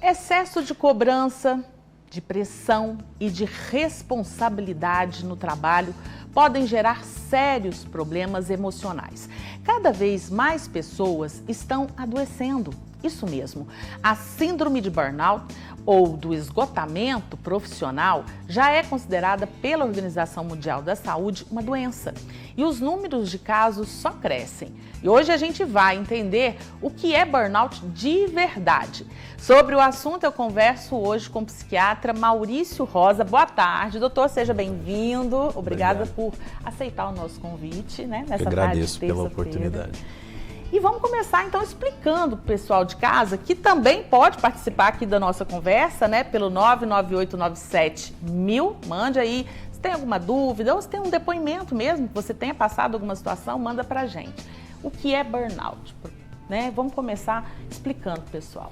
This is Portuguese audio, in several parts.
Excesso de cobrança, de pressão e de responsabilidade no trabalho podem gerar sérios problemas emocionais. Cada vez mais pessoas estão adoecendo. Isso mesmo, a síndrome de burnout ou do esgotamento profissional já é considerada pela Organização Mundial da Saúde uma doença. E os números de casos só crescem. E hoje a gente vai entender o que é burnout de verdade. Sobre o assunto eu converso hoje com o psiquiatra Maurício Rosa. Boa tarde, doutor, seja bem-vindo. Obrigada por aceitar o nosso convite, né? Eu agradeço pela oportunidade. E vamos começar então explicando para o pessoal de casa que também pode participar aqui da nossa conversa, né? Pelo 998971000, mande aí. Se tem alguma dúvida ou se tem um depoimento mesmo, que você tenha passado alguma situação, manda para a gente. O que é burnout? Né? Vamos começar explicando para o pessoal.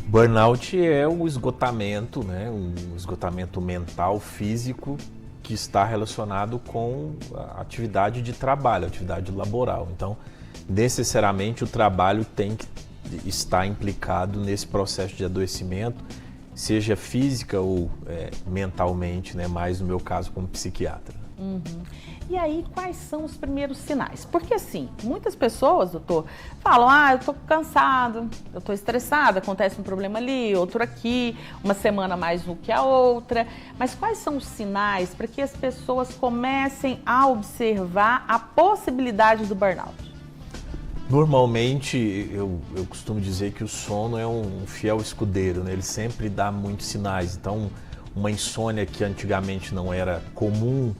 Burnout é um esgotamento, né? Um esgotamento mental, físico, que está relacionado com a atividade de trabalho, a atividade laboral. Então, necessariamente o trabalho tem que estar implicado nesse processo de adoecimento, seja física ou mentalmente, né? Mais no meu caso como psiquiatra. Uhum. E aí, quais são os primeiros sinais? Porque assim, muitas pessoas, doutor, falam, eu tô cansado, eu tô estressada, acontece um problema ali, outro aqui, uma semana mais do que a outra. Mas quais são os sinais para que as pessoas comecem a observar a possibilidade do burnout? Normalmente, eu costumo dizer que o sono é um fiel escudeiro, né? Ele sempre dá muitos sinais. Então, uma insônia que antigamente não era comum,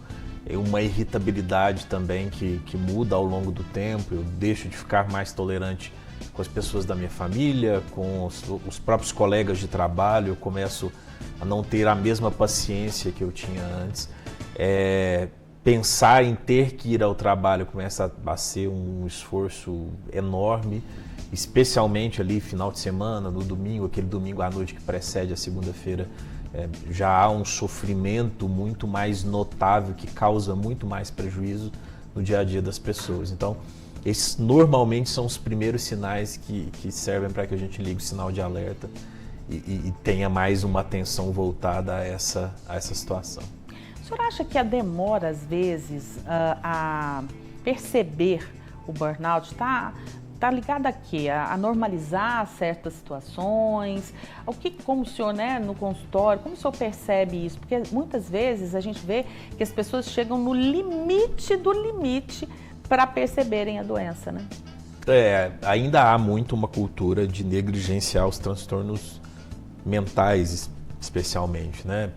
uma irritabilidade também que muda ao longo do tempo, eu deixo de ficar mais tolerante com as pessoas da minha família, com os próprios colegas de trabalho, eu começo a não ter a mesma paciência que eu tinha antes. Pensar em ter que ir ao trabalho começa a ser um esforço enorme, especialmente ali final de semana, no domingo, aquele domingo à noite que precede a segunda-feira, já há um sofrimento muito mais notável que causa muito mais prejuízo no dia a dia das pessoas. Então, esses normalmente são os primeiros sinais que servem para que a gente ligue o sinal de alerta e tenha mais uma atenção voltada a essa situação. O senhor acha que a demora, às vezes, a perceber o burnout está ligada a quê? A normalizar certas situações? Como o senhor, né, no consultório, como o senhor percebe isso? Porque muitas vezes a gente vê que as pessoas chegam no limite do limite para perceberem a doença, né? Ainda há muito uma cultura de negligenciar os transtornos mentais, especialmente, né?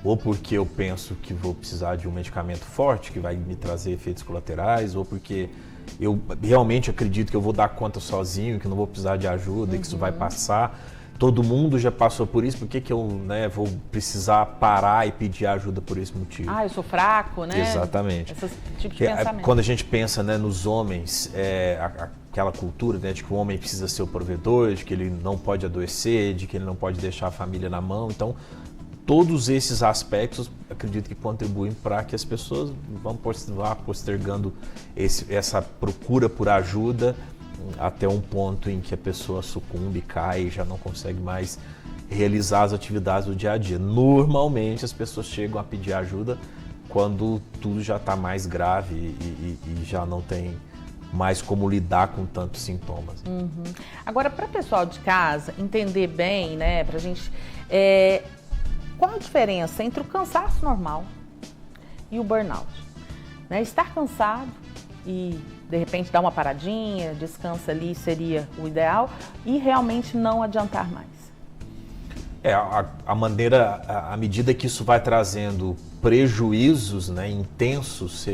Ou porque eu penso que vou precisar de um medicamento forte que vai me trazer efeitos colaterais, ou porque eu realmente acredito que eu vou dar conta sozinho, que não vou precisar de ajuda, que isso vai passar. Todo mundo já passou por isso, por que eu vou precisar parar e pedir ajuda por esse motivo? Eu sou fraco, né? Exatamente. Esse tipo de pensamento. Quando a gente pensa, né, nos homens, aquela cultura, né, de que o homem precisa ser o provedor, de que ele não pode adoecer, de que ele não pode deixar a família na mão. Então, todos esses aspectos, acredito que contribuem para que as pessoas vão postergando essa procura por ajuda até um ponto em que a pessoa sucumbe, cai e já não consegue mais realizar as atividades do dia a dia. Normalmente as pessoas chegam a pedir ajuda quando tudo já está mais grave e já não tem mais como lidar com tantos sintomas. Uhum. Agora, para o pessoal de casa entender bem, né, para a gente... Qual a diferença entre o cansaço normal e o burnout? Né? Estar cansado e, de repente, dar uma paradinha, descansa ali, seria o ideal, e realmente não adiantar mais. À medida que isso vai trazendo prejuízos, né, intensos,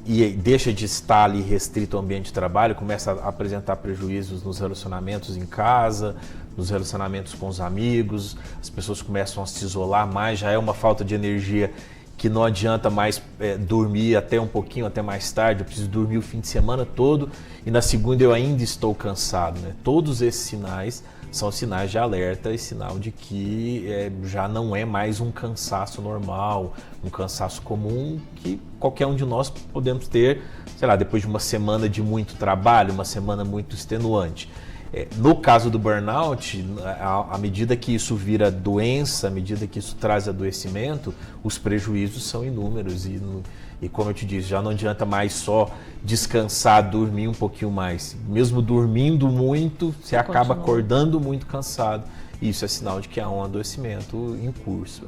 e deixa de estar ali restrito ao ambiente de trabalho, começa a apresentar prejuízos nos relacionamentos em casa, nos relacionamentos com os amigos, as pessoas começam a se isolar mais, já é uma falta de energia que não adianta mais dormir até um pouquinho, até mais tarde, eu preciso dormir o fim de semana todo e na segunda eu ainda estou cansado, né? Todos esses sinais são sinais de alerta e sinal de que já não é mais um cansaço normal, um cansaço comum que qualquer um de nós podemos ter, sei lá, depois de uma semana de muito trabalho, uma semana muito extenuante. No caso do burnout, à medida que isso vira doença, à medida que isso traz adoecimento, os prejuízos são inúmeros e como eu te disse, já não adianta mais só descansar, dormir um pouquinho mais. Mesmo dormindo muito, você acaba acordando muito cansado. Isso é sinal de que há um adoecimento em curso.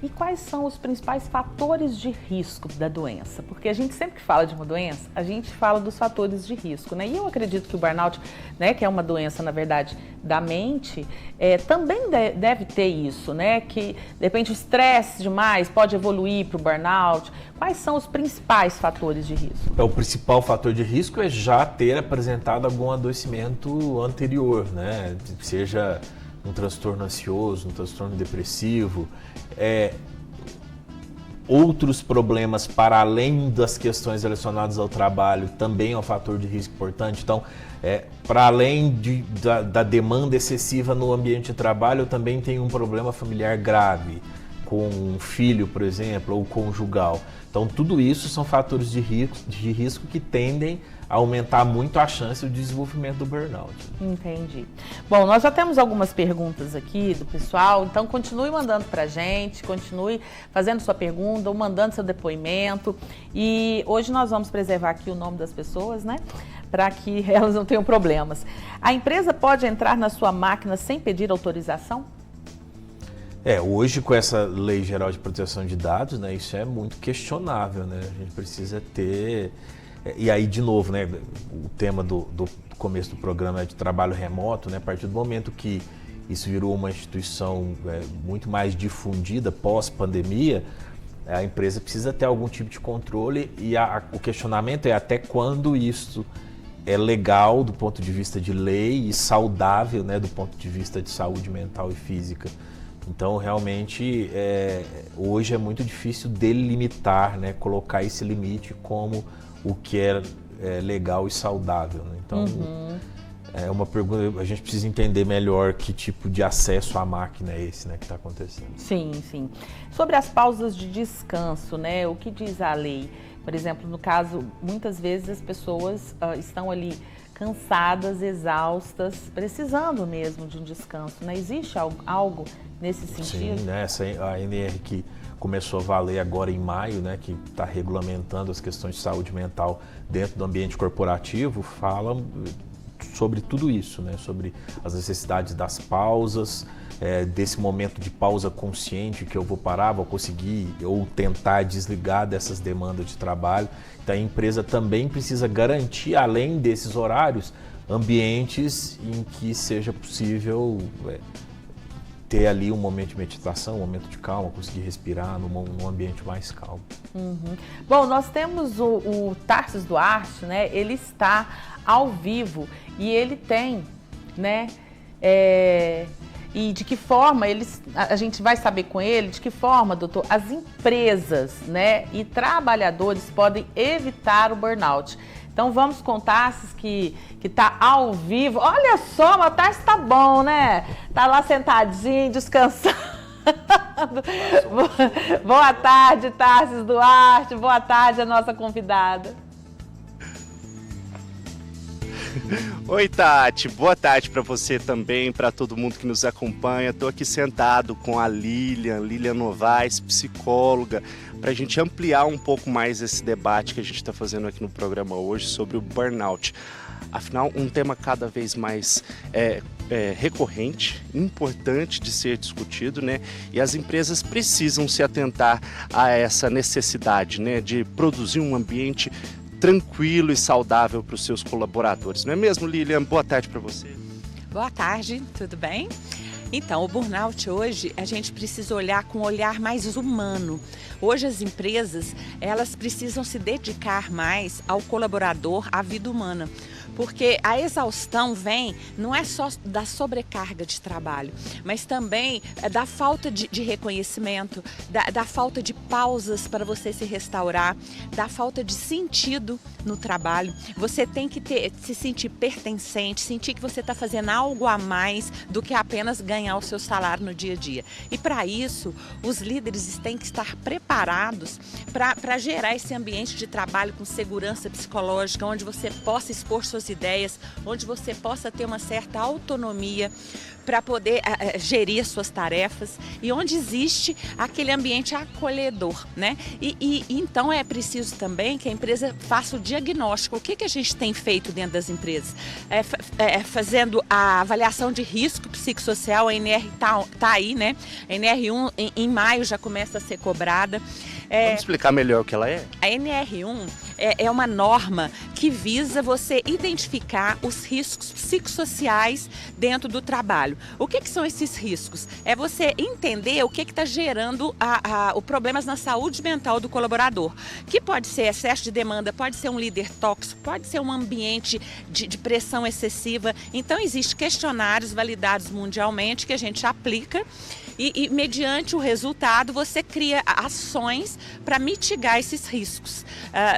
E quais são os principais fatores de risco da doença? Porque a gente sempre que fala de uma doença, a gente fala dos fatores de risco, né? E eu acredito que o burnout, né, que é uma doença, na verdade, da mente, também deve ter isso, né? Que, de repente, o estresse demais pode evoluir para o burnout. Quais são os principais fatores de risco? O principal fator de risco é já ter apresentado algum adoecimento anterior, né? Seja um transtorno ansioso, um transtorno depressivo, outros problemas para além das questões relacionadas ao trabalho também é um fator de risco importante. Então, para além da demanda excessiva no ambiente de trabalho, eu também tenho um problema familiar grave, com um filho, por exemplo, ou conjugal. Então, tudo isso são fatores de risco que tendem a aumentar muito a chance do desenvolvimento do burnout. Entendi. Bom, nós já temos algumas perguntas aqui do pessoal, então continue mandando pra gente, continue fazendo sua pergunta ou mandando seu depoimento. E hoje nós vamos preservar aqui o nome das pessoas, né? Para que elas não tenham problemas. A empresa pode entrar na sua máquina sem pedir autorização? Hoje com essa Lei Geral de Proteção de Dados, né, isso é muito questionável, né? A gente precisa ter... E aí, de novo, né, o tema do começo do programa é de trabalho remoto, né? A partir do momento que isso virou uma instituição muito mais difundida pós-pandemia, a empresa precisa ter algum tipo de controle e o questionamento é até quando isso é legal do ponto de vista de lei e saudável, né, do ponto de vista de saúde mental e física. Então, realmente, hoje é muito difícil delimitar, né, colocar esse limite como o que é legal e saudável, né? Então, é uma pergunta, a gente precisa entender melhor que tipo de acesso à máquina é esse, né, que está acontecendo. Sim, sim. Sobre as pausas de descanso, né, o que diz a lei? Por exemplo, no caso, muitas vezes as pessoas estão ali cansadas, exaustas, precisando mesmo de um descanso, né? Existe algo nesse sentido? Sim, né? A ANR que começou a valer agora em maio, né, que está regulamentando as questões de saúde mental dentro do ambiente corporativo, fala sobre tudo isso, né, sobre as necessidades das pausas, desse momento de pausa consciente que eu vou parar, vou conseguir ou tentar desligar dessas demandas de trabalho. Então a empresa também precisa garantir, além desses horários, ambientes em que seja possível ter ali um momento de meditação, um momento de calma, conseguir respirar num ambiente mais calmo. Bom, nós temos o Tarcísio Duarte, né? Ele está ao vivo e ele tem, né? E de que forma a gente vai saber com ele, de que forma, doutor, as empresas, né, e trabalhadores podem evitar o burnout. Então vamos com o Tarcísio que está ao vivo. Olha só, o Tarcísio está bom, né? Está lá sentadinho, descansando. Boa tarde, Tarcísio Duarte. Boa tarde, a nossa convidada. Oi, Tati, boa tarde para você também, para todo mundo que nos acompanha. Estou aqui sentado com a Lilian Novaes, psicóloga, para a gente ampliar um pouco mais esse debate que a gente está fazendo aqui no programa hoje sobre o burnout. Afinal, um tema cada vez mais recorrente, importante de ser discutido, né? E as empresas precisam se atentar a essa necessidade, né, de produzir um ambiente tranquilo e saudável para os seus colaboradores. Não é mesmo, Lilian? Boa tarde para você. Boa tarde, tudo bem? Então, o burnout hoje, a gente precisa olhar com um olhar mais humano. Hoje as empresas, elas precisam se dedicar mais ao colaborador, à vida humana. Porque a exaustão vem, não é só da sobrecarga de trabalho, mas também da falta de reconhecimento, da falta de pausas para você se restaurar, da falta de sentido no trabalho. Você tem que se sentir pertencente, sentir que você está fazendo algo a mais do que apenas ganhar o seu salário no dia a dia. E para isso, os líderes têm que estar preparados para gerar esse ambiente de trabalho com segurança psicológica, onde você possa expor suas suas ideias, onde você possa ter uma certa autonomia para poder gerir suas tarefas e onde existe aquele ambiente acolhedor, né? E então é preciso também que a empresa faça o diagnóstico. O que a gente tem feito dentro das empresas? Fazendo a avaliação de risco psicossocial, a NR tá aí, né? A NR1 em maio já começa a ser cobrada. Vamos explicar melhor o que ela é? A NR1 é uma norma que visa você identificar os riscos psicossociais dentro do trabalho. O que são esses riscos? É você entender o que está gerando os problemas na saúde mental do colaborador, que pode ser excesso de demanda, pode ser um líder tóxico, pode ser um ambiente de pressão excessiva. Então, existem questionários validados mundialmente que a gente aplica e mediante o resultado, você cria ações para mitigar esses riscos.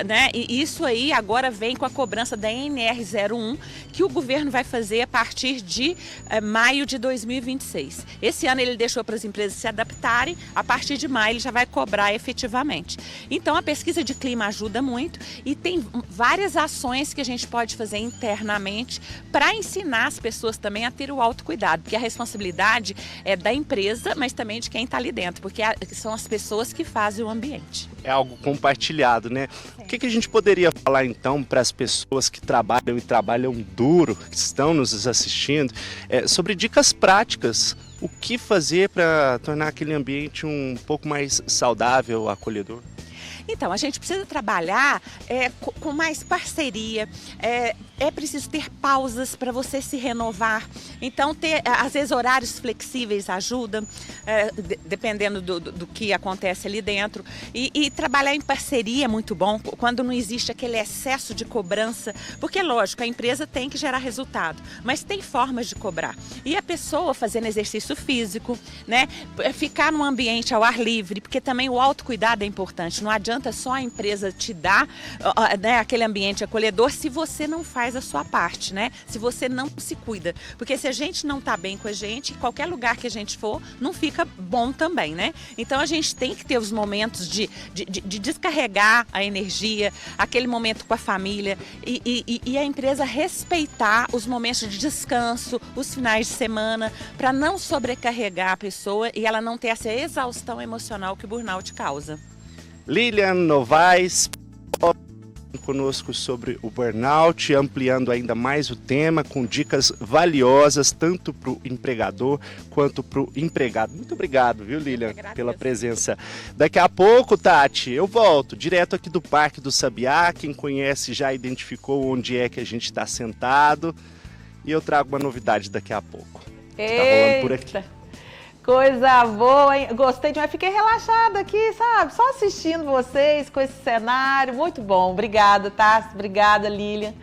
Né? E isso aí agora vem com a cobrança da NR01, que o governo vai fazer a partir de maio de 2026. Esse ano ele deixou para as empresas se adaptarem, a partir de maio ele já vai cobrar efetivamente. Então a pesquisa de clima ajuda muito e tem várias ações que a gente pode fazer internamente para ensinar as pessoas também a ter o autocuidado, porque a responsabilidade é da empresa, mas também de quem está ali dentro, porque são as pessoas que fazem o ambiente. É algo compartilhado, né? O que a gente poderia falar então para as pessoas que trabalham e trabalham duro, que estão nos assistindo, sobre dicas práticas, o que fazer para tornar aquele ambiente um pouco mais saudável, acolhedor? Então, a gente precisa trabalhar com mais parceria, é preciso ter pausas para você se renovar. Então, ter, às vezes, horários flexíveis ajuda, dependendo do que acontece ali dentro. E trabalhar em parceria é muito bom, quando não existe aquele excesso de cobrança. Porque, lógico, a empresa tem que gerar resultado, mas tem formas de cobrar. E a pessoa fazendo exercício físico, né? Ficar num ambiente ao ar livre, porque também o autocuidado é importante. Não adianta só a empresa te dar, né, aquele ambiente acolhedor se você não faz a sua parte, né? Se você não se cuida. Porque se a gente não tá bem com a gente, qualquer lugar que a gente for, não fica bom também, né? Então a gente tem que ter os momentos de descarregar a energia, aquele momento com a família e a empresa respeitar os momentos de descanso, os finais de semana, para não sobrecarregar a pessoa e ela não ter essa exaustão emocional que o burnout causa. Lilian Novaes conosco sobre o burnout, ampliando ainda mais o tema com dicas valiosas tanto para o empregador quanto para o empregado. Muito obrigado, viu, Lilian, pela presença. Daqui a pouco, Tati, eu volto direto aqui do Parque do Sabiá. Quem conhece já identificou onde é que a gente está sentado e eu trago uma novidade daqui a pouco. Tá rolando por aqui. Coisa boa, hein? Gostei demais, fiquei relaxada aqui, sabe? Só assistindo vocês com esse cenário, muito bom. Obrigada, Tassi, obrigada, Lilian.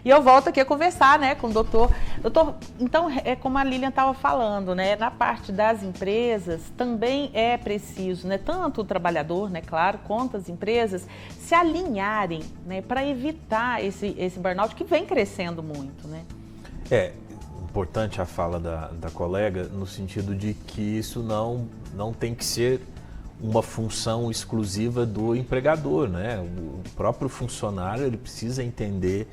E eu volto aqui a conversar, né, com o doutor. Doutor, então, é como a Lilian estava falando, né, na parte das empresas também é preciso, né, tanto o trabalhador, né, claro, quanto as empresas se alinharem, né, para evitar esse burnout que vem crescendo muito, né? Importante a fala da colega no sentido de que isso não tem que ser uma função exclusiva do empregador, né? O próprio funcionário ele precisa entender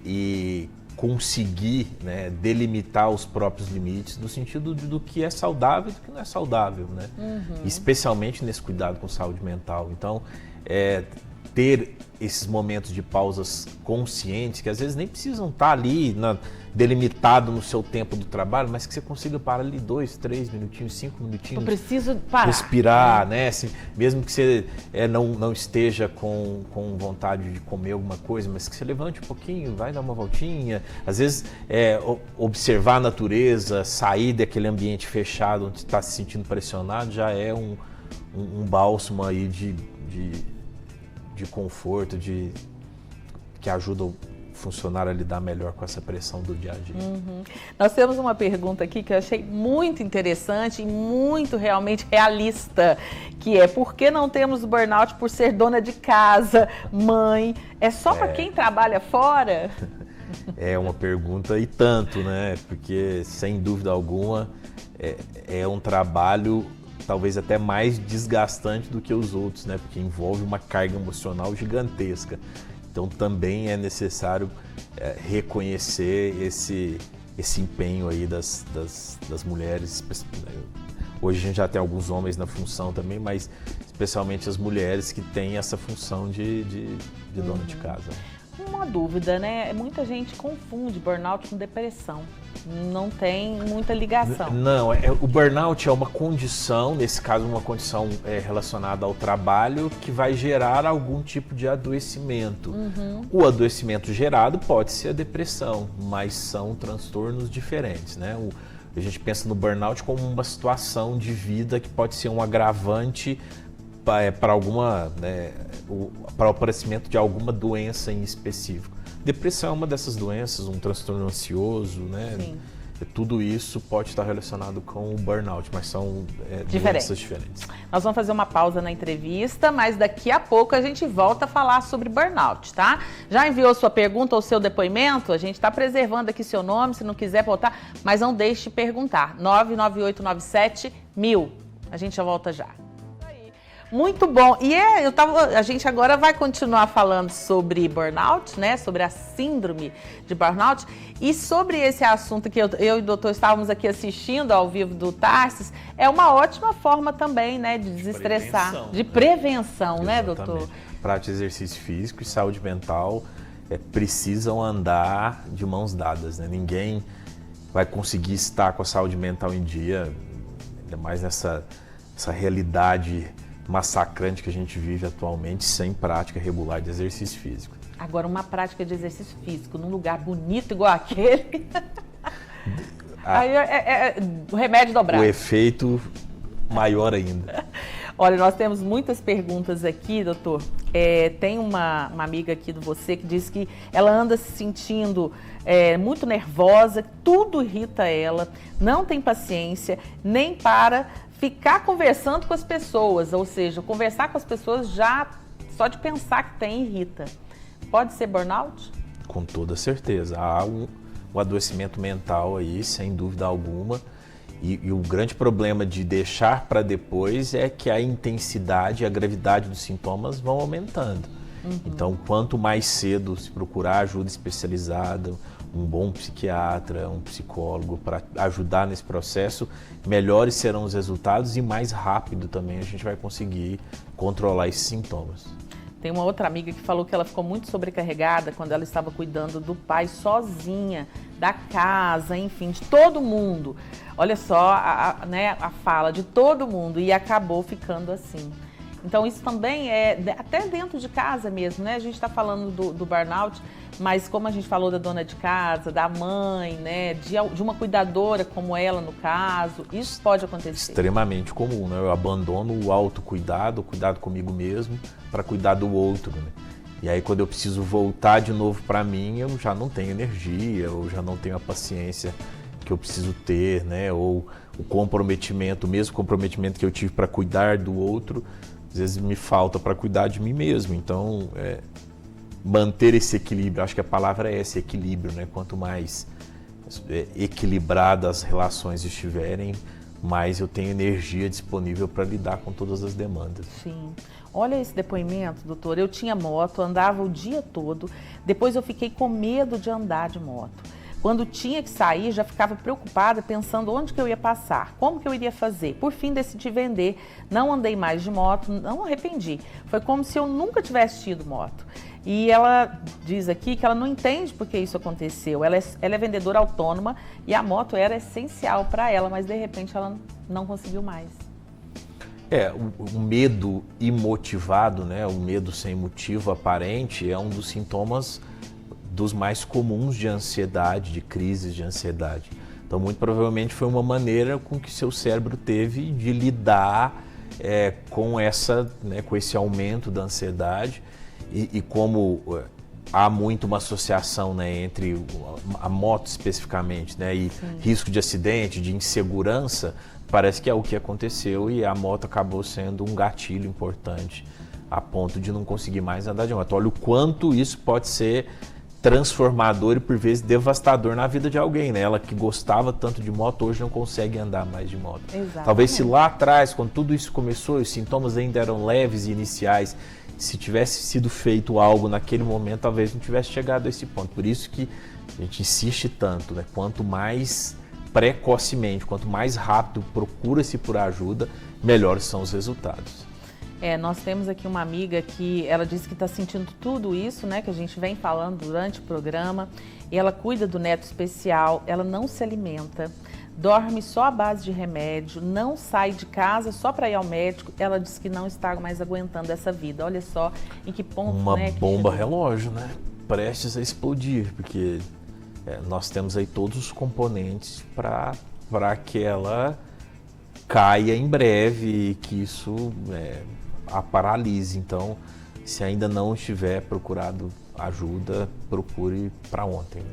e conseguir, né, delimitar os próprios limites no sentido do que é saudável e do que não é saudável, né? Especialmente nesse cuidado com saúde mental. Então, ter esses momentos de pausas conscientes, que às vezes nem precisam estar ali delimitado no seu tempo do trabalho, mas que você consiga parar ali 2, 3 minutinhos, 5 minutinhos. Eu preciso parar. Respirar, né? Assim, mesmo que você não esteja com vontade de comer alguma coisa, mas que você levante um pouquinho, vai dar uma voltinha. Às vezes, observar a natureza, sair daquele ambiente fechado onde está se sentindo pressionado, já é um bálsamo aí de conforto, que ajuda o funcionário a lidar melhor com essa pressão do dia a dia. Nós temos uma pergunta aqui que eu achei muito interessante e muito realmente realista, que é: por que não temos burnout por ser dona de casa, mãe? É só para quem trabalha fora? É uma pergunta e tanto, né? Porque, sem dúvida alguma, é um trabalho talvez até mais desgastante do que os outros, né? Porque envolve uma carga emocional gigantesca. Então também é necessário reconhecer esse empenho aí das mulheres. Hoje a gente já tem alguns homens na função também, mas especialmente as mulheres que têm essa função de dona de casa. Uma dúvida, né? Muita gente confunde burnout com depressão. Não tem muita ligação. Não, o burnout é uma condição, nesse caso uma condição relacionada ao trabalho, que vai gerar algum tipo de adoecimento. O adoecimento gerado pode ser a depressão, mas são transtornos diferentes, né? A gente pensa no burnout como uma situação de vida que pode ser um agravante para alguma, né, para o aparecimento de alguma doença em específico. Depressão é uma dessas doenças, um transtorno ansioso, né? Sim. Tudo isso pode estar relacionado com o burnout, mas são doenças diferentes. Nós vamos fazer uma pausa na entrevista, mas daqui a pouco a gente volta a falar sobre burnout, tá? Já enviou sua pergunta ou seu depoimento? A gente está preservando aqui seu nome, se não quiser voltar, mas não deixe de perguntar. 99897-1000. A gente já volta já. Muito bom. E a gente agora vai continuar falando sobre burnout, né? Sobre a síndrome de burnout. E sobre esse assunto que eu e o doutor estávamos aqui assistindo ao vivo do Tarsis, é uma ótima forma também, né? De desestressar. De prevenção, né, doutor? Prática de exercício físico e saúde mental precisam andar de mãos dadas, né? Ninguém vai conseguir estar com a saúde mental em dia, ainda mais nessa realidade massacrante que a gente vive atualmente, sem prática regular de exercício físico. Agora, uma prática de exercício físico num lugar bonito igual aquele, aí o remédio dobrado. O efeito maior ainda. Olha, nós temos muitas perguntas aqui, doutor. Tem uma amiga aqui do Você que diz que ela anda se sentindo muito nervosa, tudo irrita ela, não tem paciência, nem para ficar conversando com as pessoas, ou seja, conversar com as pessoas já só de pensar que tem irrita. Pode ser burnout? Com toda certeza. Há um adoecimento mental aí, sem dúvida alguma. E o grande problema de deixar para depois é que a intensidade e a gravidade dos sintomas vão aumentando. Então, quanto mais cedo se procurar ajuda especializada, um bom psiquiatra, um psicólogo para ajudar nesse processo, melhores serão os resultados e mais rápido também a gente vai conseguir controlar esses sintomas. Tem uma outra amiga que falou que ela ficou muito sobrecarregada quando ela estava cuidando do pai sozinha, da casa, enfim, de todo mundo. Olha só a fala de todo mundo e acabou ficando assim. Então isso também até dentro de casa mesmo, né? A gente está falando do burnout, mas como a gente falou da dona de casa, da mãe, né? De uma cuidadora como ela no caso, isso pode acontecer. Extremamente comum, né? Eu abandono o autocuidado, o cuidado comigo mesmo, para cuidar do outro, né? E aí quando eu preciso voltar de novo para mim, eu já não tenho energia, eu já não tenho a paciência que eu preciso ter, né? Ou o comprometimento, o mesmo comprometimento que eu tive para cuidar do outro, às vezes me falta para cuidar de mim mesmo. Então, manter esse equilíbrio, acho que a palavra é esse, equilíbrio, né? Quanto mais equilibradas as relações estiverem, mais eu tenho energia disponível para lidar com todas as demandas. Sim. Olha esse depoimento, doutor. Eu tinha moto, andava o dia todo, depois eu fiquei com medo de andar de moto. Quando tinha que sair, já ficava preocupada, pensando onde que eu ia passar, como que eu iria fazer. Por fim, decidi vender, não andei mais de moto, não arrependi. Foi como se eu nunca tivesse tido moto. E ela diz aqui que ela não entende por que isso aconteceu. Ela é vendedora autônoma e a moto era essencial para ela, mas de repente ela não conseguiu mais. O medo imotivado, né? O medo sem motivo aparente é um dos sintomas dos mais comuns de ansiedade, de crises de ansiedade. Então, muito provavelmente foi uma maneira com que seu cérebro teve de lidar com esse aumento da ansiedade e como há muito uma associação, né, entre a moto especificamente, né, e Sim. risco de acidente, de insegurança, parece que é o que aconteceu e a moto acabou sendo um gatilho importante a ponto de não conseguir mais andar de moto. Olha o quanto isso pode ser transformador e por vezes devastador na vida de alguém, né? Ela que gostava tanto de moto hoje não consegue andar mais de moto. Exatamente. Talvez se lá atrás, quando tudo isso começou, os sintomas ainda eram leves e iniciais se tivesse sido feito algo naquele momento, talvez não tivesse chegado a esse ponto. Por isso que a gente insiste tanto, né? Quanto mais precocemente, quanto mais rápido procura-se por ajuda, melhores são os resultados. Nós temos aqui uma amiga que ela disse que está sentindo tudo isso, né, que a gente vem falando durante o programa, e ela cuida do neto especial, ela não se alimenta, dorme só à base de remédio, não sai de casa só para ir ao médico. Ela disse que não está mais aguentando essa vida. Olha só em que ponto, uma né, bomba relógio, né? Prestes a explodir, porque nós temos aí todos os componentes para que ela caia em breve e que isso a paralise. Então, se ainda não estiver procurado ajuda, procure para ontem.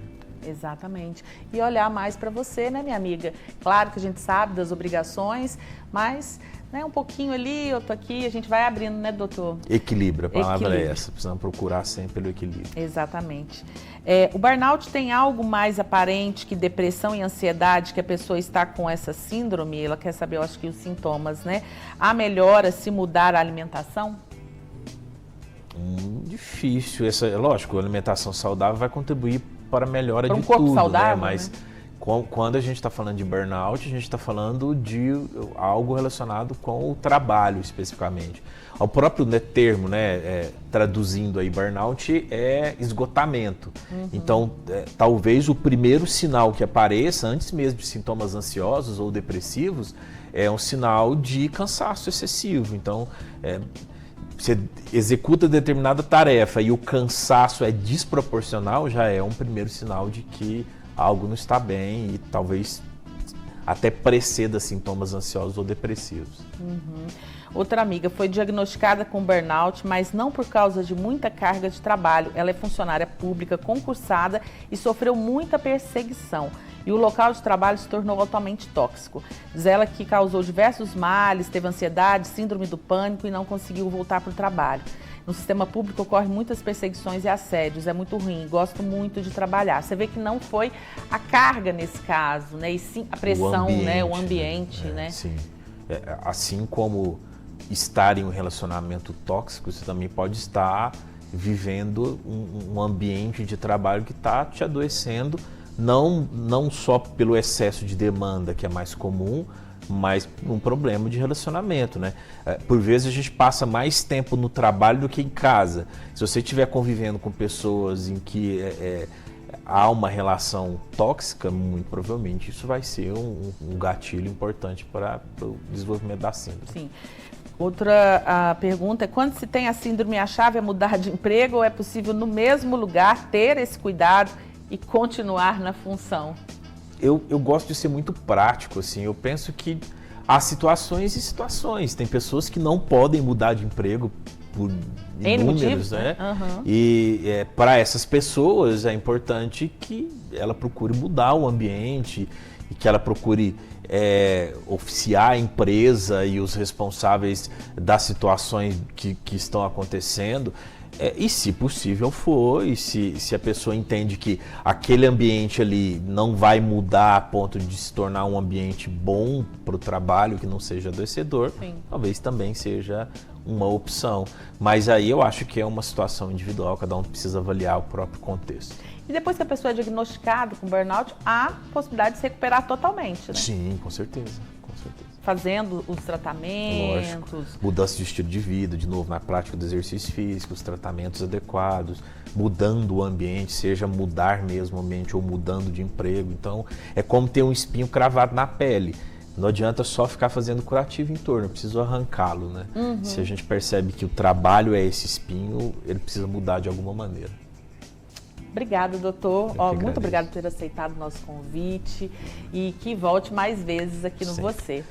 Exatamente. E olhar mais para você, né, minha amiga? Claro que a gente sabe das obrigações, mas um pouquinho ali, outro aqui, a gente vai abrindo, né, doutor? Equilíbrio, a palavra Equilíbrio. é essa. Precisamos procurar sempre pelo equilíbrio. Exatamente. O burnout tem algo mais aparente que depressão e ansiedade, que a pessoa está com essa síndrome? Ela quer saber, eu acho que os sintomas, né? Há melhora se mudar a alimentação? Difícil. Lógico, a alimentação saudável vai contribuir para a melhora para um de corpo tudo, saudável, né? Mas quando a gente está falando de burnout, a gente está falando de algo relacionado com o trabalho especificamente. O próprio termo, traduzindo aí burnout, é esgotamento. Então, talvez o primeiro sinal que apareça, antes mesmo de sintomas ansiosos ou depressivos, é um sinal de cansaço excessivo. Então, você executa determinada tarefa e o cansaço é desproporcional, já é um primeiro sinal de que algo não está bem e talvez até preceda sintomas ansiosos ou depressivos. Outra amiga foi diagnosticada com burnout, mas não por causa de muita carga de trabalho. Ela é funcionária pública, concursada e sofreu muita perseguição. E o local de trabalho se tornou altamente tóxico. Diz ela que causou diversos males, teve ansiedade, síndrome do pânico e não conseguiu voltar para o trabalho. No sistema público ocorrem muitas perseguições e assédios, é muito ruim, gosto muito de trabalhar. Você vê que não foi a carga nesse caso, né? E sim a pressão, o ambiente, né? Sim. Assim como estar em um relacionamento tóxico, você também pode estar vivendo um ambiente de trabalho que está te adoecendo, não só pelo excesso de demanda, que é mais comum, mas um problema de relacionamento, né? Por vezes a gente passa mais tempo no trabalho do que em casa. Se você estiver convivendo com pessoas em que há uma relação tóxica, muito provavelmente isso vai ser um gatilho importante para o desenvolvimento da síndrome. Sim. Outra pergunta é: quando se tem a síndrome, a chave é mudar de emprego ou é possível no mesmo lugar ter esse cuidado e continuar na função? Eu gosto de ser muito prático, assim. Eu penso que há situações e situações. Tem pessoas que não podem mudar de emprego por inúmeros, né? E para essas pessoas é importante que ela procure mudar o ambiente e que ela procure oficiar a empresa e os responsáveis das situações que estão acontecendo. E se possível for, e se a pessoa entende que aquele ambiente ali não vai mudar a ponto de se tornar um ambiente bom para o trabalho, que não seja adoecedor, talvez também seja uma opção. Mas aí eu acho que é uma situação individual, cada um precisa avaliar o próprio contexto. E depois que a pessoa é diagnosticada com burnout, há possibilidade de se recuperar totalmente, né? Sim, com certeza. Fazendo os tratamentos. Lógico. Mudança de estilo de vida, de novo, na prática do exercício físico, os tratamentos adequados, mudando o ambiente, seja mudar mesmo o ambiente ou mudando de emprego. Então, é como ter um espinho cravado na pele. Não adianta só ficar fazendo curativo em torno, preciso arrancá-lo, né? Se a gente percebe que o trabalho é esse espinho, ele precisa mudar de alguma maneira. Obrigada, doutor. Muito obrigada por ter aceitado o nosso convite e que volte mais vezes aqui no Você.